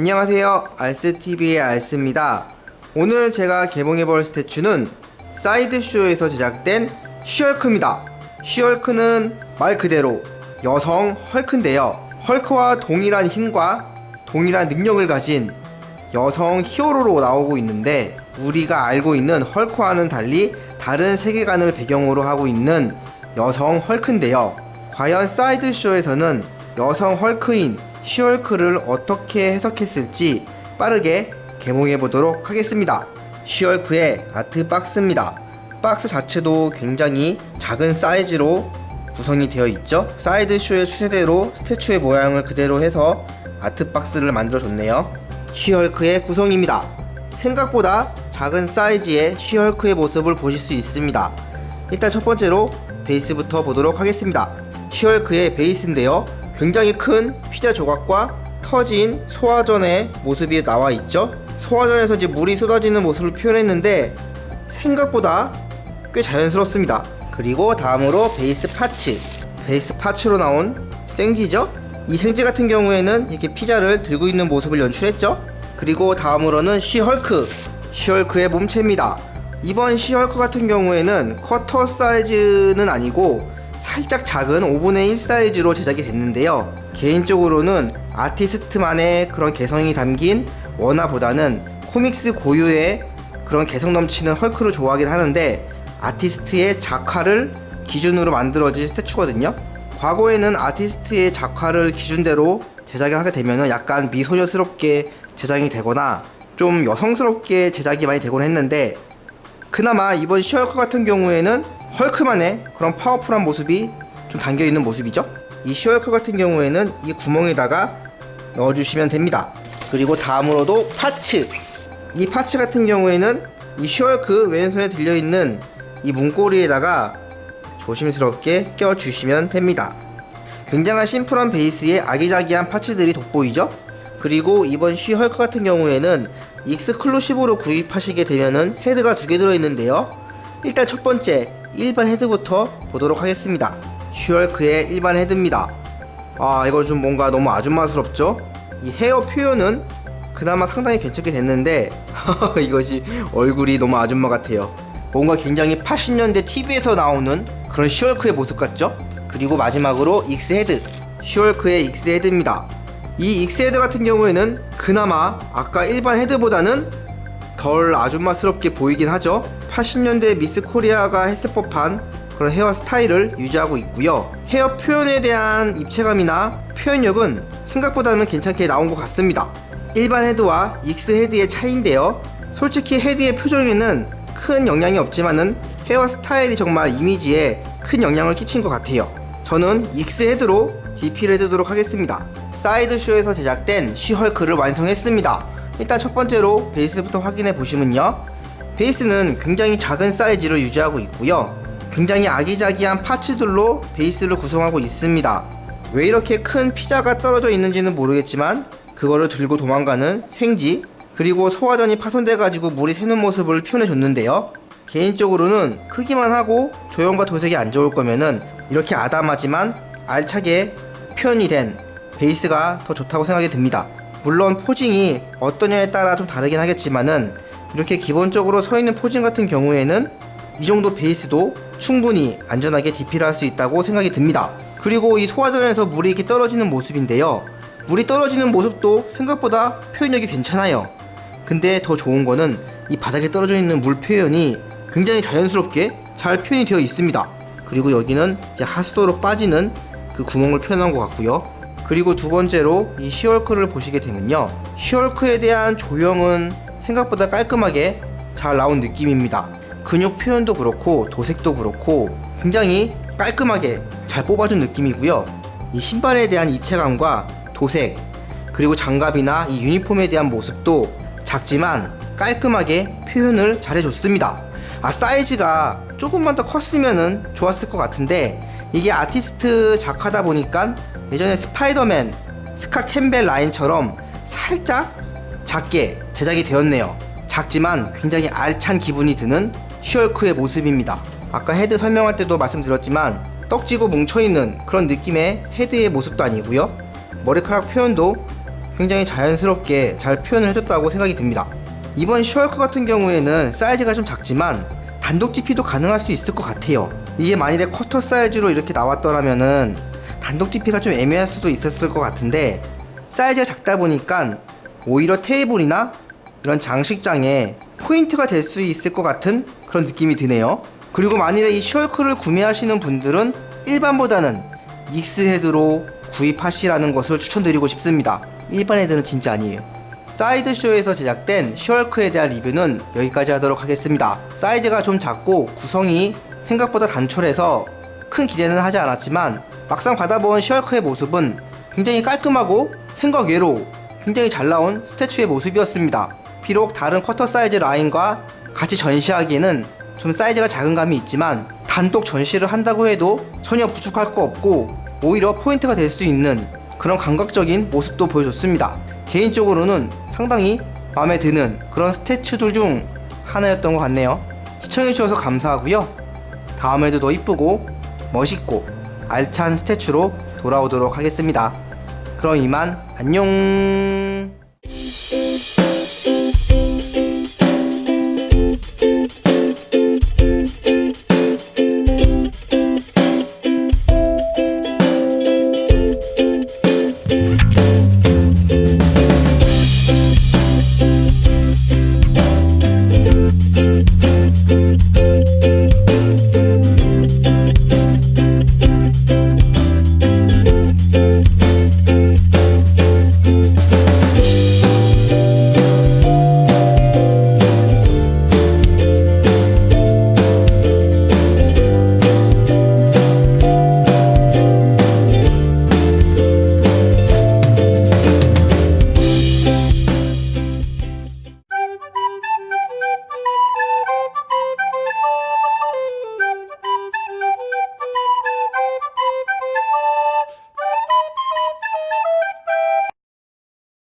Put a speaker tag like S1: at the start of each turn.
S1: 안녕하세요, 알스TV의 알스입니다. 오늘 제가 개봉해볼 스태츄는 사이드쇼에서 제작된 쉬헐크입니다. 쉬헐크는 말 그대로 여성 헐크인데요, 헐크와 동일한 힘과 동일한 능력을 가진 여성 히어로로 나오고 있는데, 우리가 알고 있는 헐크와는 달리 다른 세계관을 배경으로 하고 있는 여성 헐크인데요, 과연 사이드쇼에서는 여성 헐크인 쉬헐크를 어떻게 해석했을지 빠르게 개봉해보도록 하겠습니다. 쉬헐크의 아트 박스입니다. 박스 자체도 굉장히 작은 사이즈로 구성이 되어 있죠. 사이드쇼의 추세대로 스태츄의 모양을 그대로 해서 아트 박스를 만들어줬네요. 쉬헐크의 구성입니다. 생각보다 작은 사이즈의 쉬헐크의 모습을 보실 수 있습니다. 일단 첫 번째로 베이스부터 보도록 하겠습니다. 쉬헐크의 베이스인데요, 굉장히 큰 피자 조각과 터진 소화전의 모습이 나와 있죠. 소화전에서 이제 물이 쏟아지는 모습을 표현했는데 생각보다 꽤 자연스럽습니다. 그리고 다음으로 베이스 파츠로 나온 생지죠. 이 생지 같은 경우에는 이렇게 피자를 들고 있는 모습을 연출했죠. 그리고 다음으로는 쉬헐크의 몸체입니다. 이번 쉬헐크 같은 경우에는 커터 사이즈는 아니고 살짝 작은 5분의 1 사이즈로 제작이 됐는데요, 개인적으로는 아티스트만의 그런 개성이 담긴 원화보다는 코믹스 고유의 그런 개성 넘치는 헐크를 좋아하긴 하는데, 아티스트의 작화를 기준으로 만들어진 스태츄거든요. 과거에는 아티스트의 작화를 기준대로 제작을 하게 되면 약간 미소녀스럽게 제작이 되거나 좀 여성스럽게 제작이 많이 되곤 했는데, 그나마 이번 쉬헐크 같은 경우에는 헐크만의 그런 파워풀한 모습이 좀 담겨있는 모습이죠. 이 쉬헐크 같은 경우에는 이 구멍에다가 넣어주시면 됩니다. 그리고 다음으로도 이 파츠 같은 경우에는 이 쉬헐크 왼손에 들려있는 이 문고리에다가 조심스럽게 껴주시면 됩니다. 굉장한 심플한 베이스에 아기자기한 파츠들이 돋보이죠. 그리고 이번 쉬헐크 같은 경우에는 익스클루시브로 구입하시게 되면은 헤드가 2개 들어있는데요, 일단 첫 번째 일반 헤드부터 보도록 하겠습니다. 쉬헐크의 일반 헤드입니다. 이거 좀 뭔가 너무 아줌마스럽죠? 이 헤어 표현은 그나마 상당히 괜찮게 됐는데 이것이 얼굴이 너무 아줌마 같아요. 뭔가 굉장히 80년대 TV에서 나오는 그런 쉬헐크의 모습 같죠? 그리고 마지막으로 쉬헐크의 익스헤드입니다. 이 익스헤드 같은 경우에는 그나마 아까 일반 헤드보다는 덜 아줌마스럽게 보이긴 하죠. 80년대 미스 코리아가 했을 법한 그런 헤어 스타일을 유지하고 있고요. 헤어 표현에 대한 입체감이나 표현력은 생각보다는 괜찮게 나온 것 같습니다. 일반 헤드와 익스헤드의 차이인데요, 솔직히 헤드의 표정에는 큰 영향이 없지만은 헤어 스타일이 정말 이미지에 큰 영향을 끼친 것 같아요. 저는 익스헤드로 DP를 해두도록 하겠습니다. 사이드쇼에서 제작된 쉬헐크를 완성했습니다. 일단 첫 번째로 베이스부터 확인해 보시면요, 베이스는 굉장히 작은 사이즈를 유지하고 있고요, 굉장히 아기자기한 파츠들로 베이스를 구성하고 있습니다. 왜 이렇게 큰 피자가 떨어져 있는지는 모르겠지만 그거를 들고 도망가는 생지, 그리고 소화전이 파손돼 가지고 물이 새는 모습을 표현해 줬는데요, 개인적으로는 크기만 하고 조형과 도색이 안 좋을 거면은 이렇게 아담하지만 알차게 표현이 된 베이스가 더 좋다고 생각이 듭니다. 물론 포징이 어떠냐에 따라 좀 다르긴 하겠지만은 이렇게 기본적으로 서 있는 포징 같은 경우에는 이 정도 베이스도 충분히 안전하게 DP를 할 수 있다고 생각이 듭니다. 그리고 이 소화전에서 물이 이렇게 떨어지는 모습인데요, 물이 떨어지는 모습도 생각보다 표현력이 괜찮아요. 근데 더 좋은 거는 이 바닥에 떨어져 있는 물 표현이 굉장히 자연스럽게 잘 표현이 되어 있습니다. 그리고 여기는 이제 하수도로 빠지는 그 구멍을 표현한 것 같고요. 그리고 두 번째로 이 쉬헐크를 보시게 되면요, 쉬헐크에 대한 조형은 생각보다 깔끔하게 잘 나온 느낌입니다. 근육 표현도 그렇고 도색도 그렇고 굉장히 깔끔하게 잘 뽑아준 느낌이고요. 이 신발에 대한 입체감과 도색, 그리고 장갑이나 이 유니폼에 대한 모습도 작지만 깔끔하게 표현을 잘해줬습니다. 사이즈가 조금만 더 컸으면 좋았을 것 같은데, 이게 아티스트 작화다 보니까 예전에 스파이더맨 스카 캠벨 라인처럼 살짝 작게 제작이 되었네요. 작지만 굉장히 알찬 기분이 드는 쉬헐크의 모습입니다. 아까 헤드 설명할 때도 말씀드렸지만 떡지고 뭉쳐있는 그런 느낌의 헤드의 모습도 아니고요, 머리카락 표현도 굉장히 자연스럽게 잘 표현을 해줬다고 생각이 듭니다. 이번 슈얼크 같은 경우에는 사이즈가 좀 작지만 단독 DP도 가능할 수 있을 것 같아요. 이게 만일에 쿼터 사이즈로 이렇게 나왔더라면은 단독 DP가 좀 애매할 수도 있었을 것 같은데 사이즈가 작다 보니까 오히려 테이블이나 이런 장식장에 포인트가 될 수 있을 것 같은 그런 느낌이 드네요. 그리고 만일에 이 슈얼크를 구매하시는 분들은 일반보다는 닉스 헤드로 구입하시라는 것을 추천드리고 싶습니다. 일반 헤드는 진짜 아니에요. 사이드쇼에서 제작된 슈얼크에 대한 리뷰는 여기까지 하도록 하겠습니다. 사이즈가 좀 작고 구성이 생각보다 단촐해서 큰 기대는 하지 않았지만 막상 받아본 슈얼크의 모습은 굉장히 깔끔하고 생각 외로 굉장히 잘 나온 스태츄의 모습이었습니다. 비록 다른 쿼터 사이즈 라인과 같이 전시하기에는 좀 사이즈가 작은 감이 있지만 단독 전시를 한다고 해도 전혀 부족할 거 없고 오히려 포인트가 될 수 있는 그런 감각적인 모습도 보여줬습니다. 개인적으로는 상당히 마음에 드는 그런 스태츄들 중 하나였던 것 같네요. 시청해주셔서 감사하고요. 다음에도 더 이쁘고 멋있고 알찬 스태츄로 돌아오도록 하겠습니다. 그럼 이만 안녕.